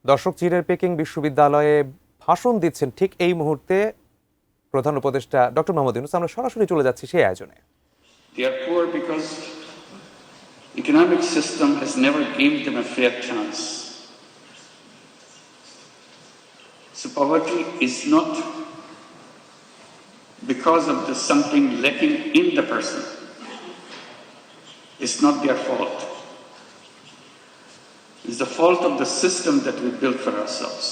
দর্শক, চীনের পেকিং বিশ্ববিদ্যালয়ে ভাষণ দিচ্ছেন ঠিক এই মুহূর্তে প্রধান উপদেষ্টা ডক্টর মোহাম্মদ ইউনূস। আমরা সরাসরি চলে যাচ্ছি সেই আয়োজনে। They are poor because economic system has never given them a fair chance. So poverty is not because of the something lacking in the person. It's not their fault. It's the fault of the system that we built for ourselves.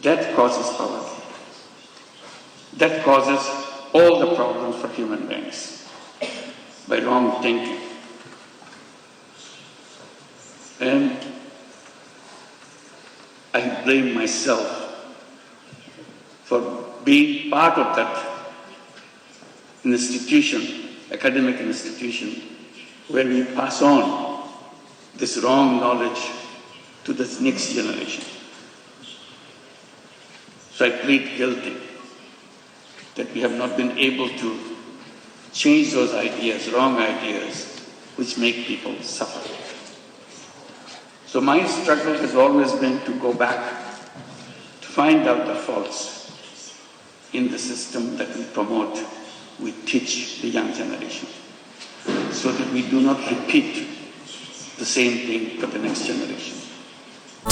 That causes poverty. That causes all the problems for human beings by wrong thinking. And I blame myself for being part of that institution, academic institution, where we pass on this wrong knowledge to the next generation. So I plead guilty that we have not been able to change those ideas, wrong ideas, which make people suffer. So my struggle has always been to go back, to find out the faults in the system that we promote, we teach the young generation, so that we do not repeat the same thing for the next generation.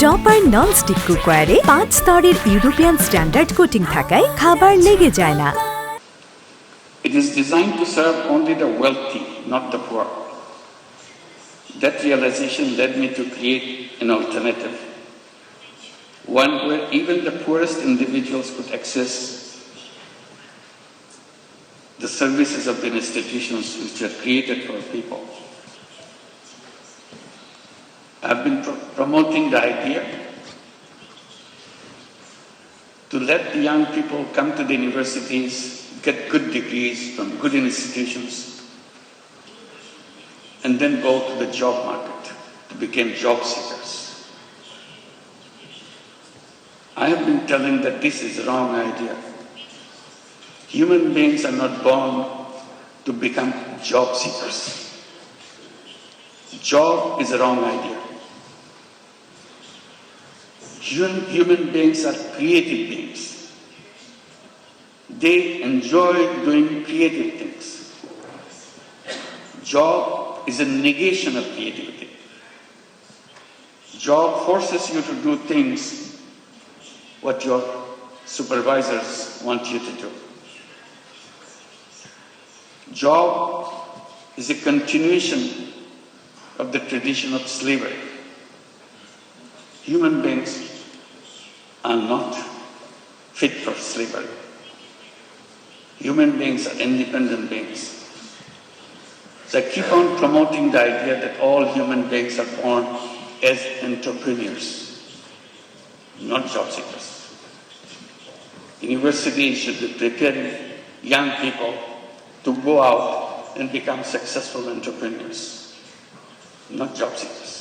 Topper nonstick কুকারে 5 স্তরের European standard coating থাকায় খাবার লেগে যায় না। It is designed to serve only the wealthy, not the poor. That realization led me to create an alternative, one where even the poorest individuals could access the services of the institutions which are created for people. I've been promoting the idea to let the young people come to the universities, get good degrees from good institutions, and then go to the job market to become job seekers. I have been telling that this is a wrong idea. Human beings are not born to become job seekers. Job is a wrong idea. Human beings are creative beings. They enjoy doing creative things. Job is a negation of creativity. Job forces you to do things what your supervisors want you to do. Job is a continuation of the tradition of slavery. Human beings are not fit for slavery. Human beings are independent beings. So I keep on promoting the idea that all human beings are born as entrepreneurs, not job seekers. Universities should be preparing young people to go out and become successful entrepreneurs, not job seekers.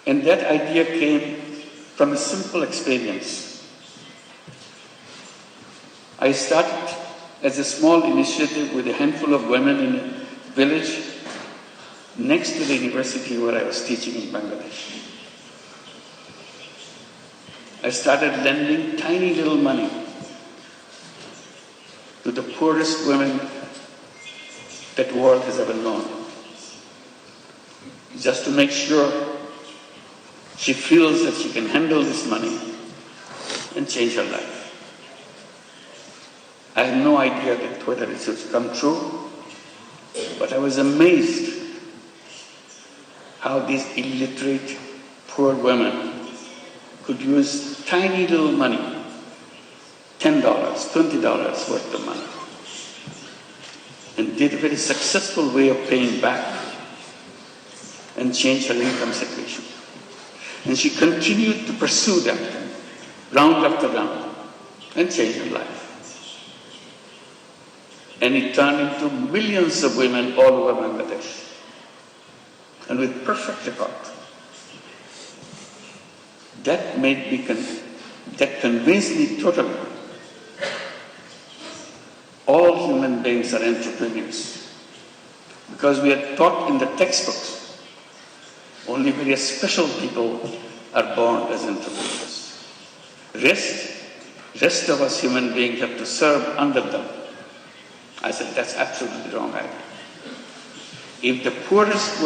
And that idea came from a simple experience. I started as a small initiative with a handful of women in a village next to the university where I was teaching in Bangladesh. I started lending tiny little money to the poorest women that the world has ever known, just to make sure she feels that she can handle this money and change her life. I had no idea that whether it would come true, but I was amazed how these illiterate, poor women could use tiny little money, $10, $20 worth of money, and did a very successful way of paying back and change her income situation. And she continued to pursue that round after round and change her life. And it turned into millions of women all over Bangladesh, and with perfect record. That convinced me totally. All human beings are entrepreneurs, because we are taught in the textbooks Only very special people are born as entrepreneurs. Rest of us human beings have to serve under them. I said, that's absolutely wrong idea. If the poorest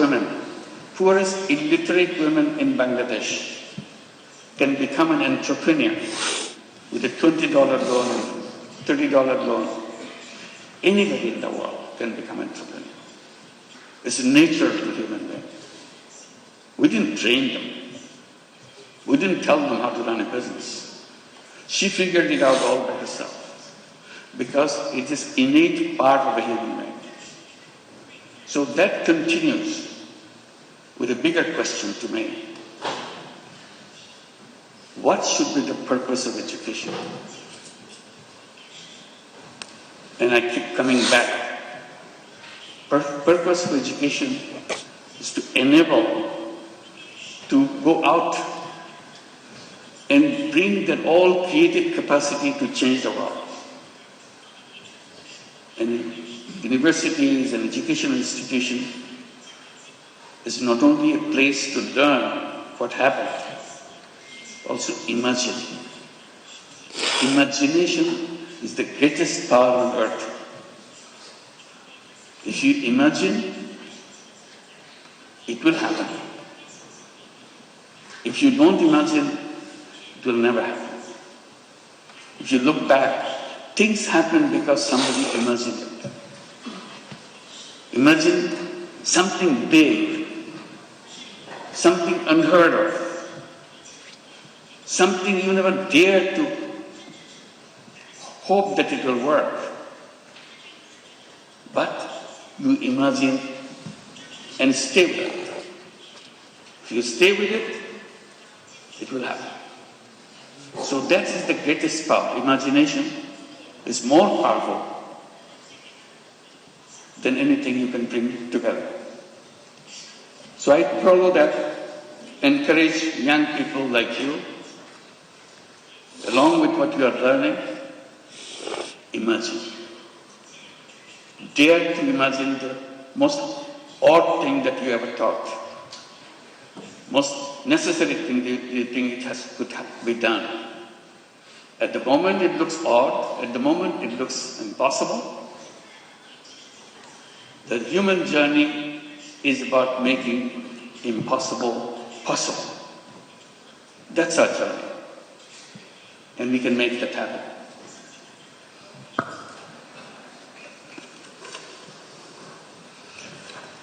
illiterate women in Bangladesh can become an entrepreneur with a $20 loan, $30 loan, anybody in the world can become an entrepreneur. It's the nature of the human being. We didn't train them. We didn't tell them how to run a business. She figured it out all by herself because it is innate part of a human being. So that continues with a bigger question to me. What should be the purpose of education? And I keep coming back. Purpose of education is to enable to go out and bring that all creative capacity to change the world. And universities and educational institution is not only a place to learn what happened, also imagine. Imagination is the greatest power on earth. If you imagine, it will happen. If you don't imagine, it will never happen. If you look back, things happen because somebody imagined it. Imagine something big, something unheard of, something you never dared to hope that it will work. But you imagine and stay with it. If you stay with it, it will happen. So that is the greatest power. Imagination is more powerful than anything you can bring together. So I follow that, encourage young people like you, along with what you are learning, imagine. Dare to imagine the most odd thing that you ever thought, most necessary thing you think could be done. At the moment it looks odd, at the moment it looks impossible. The human journey is about making impossible possible. That's our journey. And we can make that happen.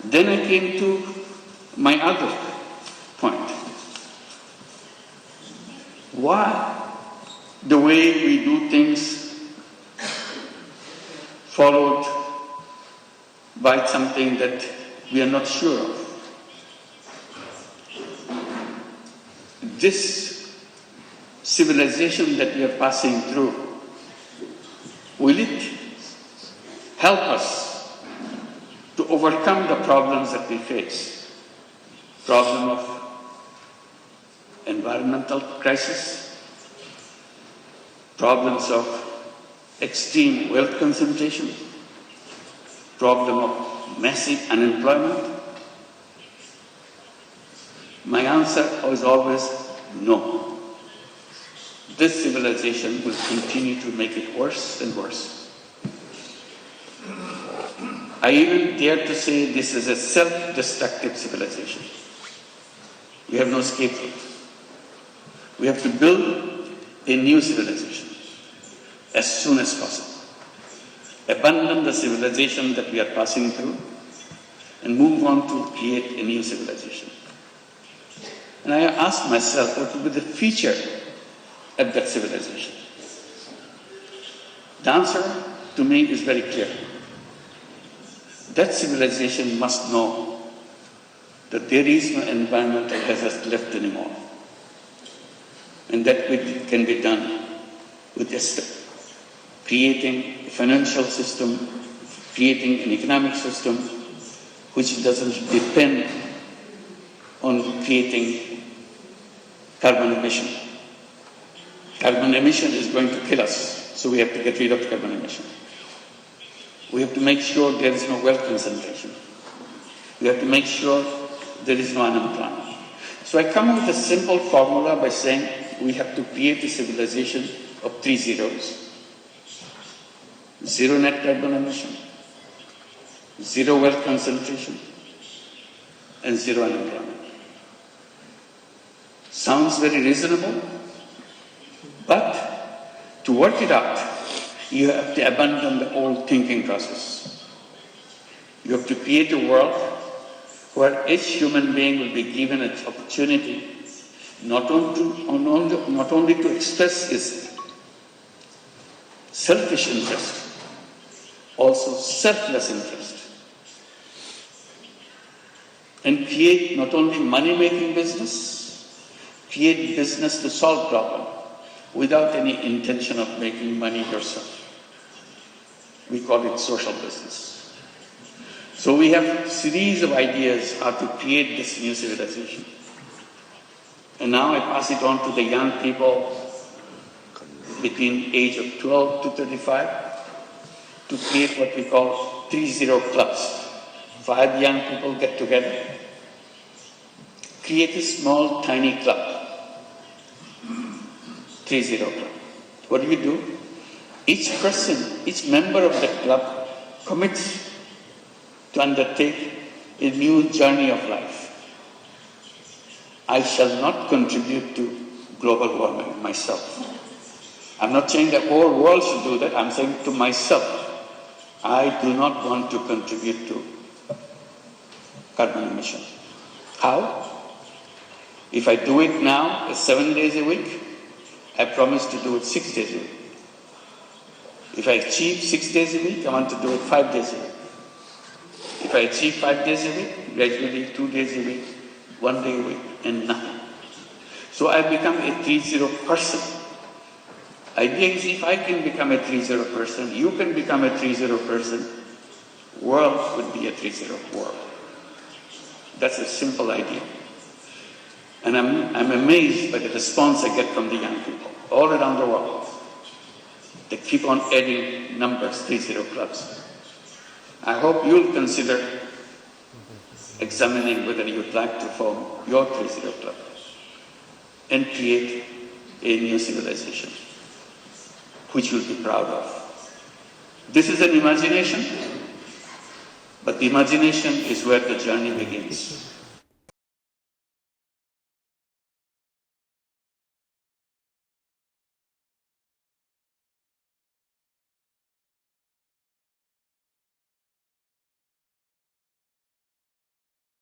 Then I came to my other point. Why the way we do things followed by something that we are not sure of? This civilization that we are passing through, will it help us to overcome the problems that we face? Problem of environmental crisis, problems of extreme wealth concentration, problem of massive unemployment? My answer was always no. This civilization will continue to make it worse and worse. I even dare to say this is a self-destructive civilization. We have no scapegoat. We have to build a new civilization as soon as possible. Abandon the civilization that we are passing through and move on to create a new civilization. And I asked myself, what would be the feature of that civilization? The answer to me is very clear. That civilization must know that there is no environmental hazard left anymore. And that can be done with Xtra. Creating a financial system, creating an economic system which doesn't depend on creating carbon emission. Carbon emission is going to kill us, so we have to get rid of carbon emission. We have to make sure there is no wealth concentration. We have to make sure there is no unemployment. So I come up with a simple formula by saying we have to create a civilization of 3 zeros. Zero net carbon emission, zero wealth concentration, and zero unemployment. Sounds very reasonable, but to work it out, you have to abandon the old thinking process. You have to create a world where each human being will be given an opportunity not only to express his selfish interest, also selfless interest, and create not only money-making business, create business to solve problem without any intention of making money yourself. We call it social business. So we have a series of ideas how to create this new civilization. And now I pass it on to the young people between age of 12 to 35 to create what we call 3-0 clubs. 5 young people get together, create a small, tiny club, 3-0 club. What do? Each person, each member of that club commits to undertake a new journey of life. I shall not contribute to global warming myself. I'm not saying the whole world should do that. I'm saying to myself, I do not want to contribute to carbon emission. How? If I do it now, 7 days a week, I promise to do it 6 days a week. If I achieve 6 days a week, I want to do it 5 days a week. If I achieve 5 days a week, gradually 2 days a week, 1 day a week, and nothing. So I become a 3-0 person. Idea is if I can become a 3-0 person, you can become a 3-0 person, world would be a 3-0 world. That's a simple idea. And I'm amazed by the response I get from the young people all around the world. They keep on adding numbers, 3-0 clubs. I hope you'll consider examining whether you'd like to form your 3-0 club and create a new civilization, which you'll be proud of. This is an imagination, but the imagination is where the journey begins.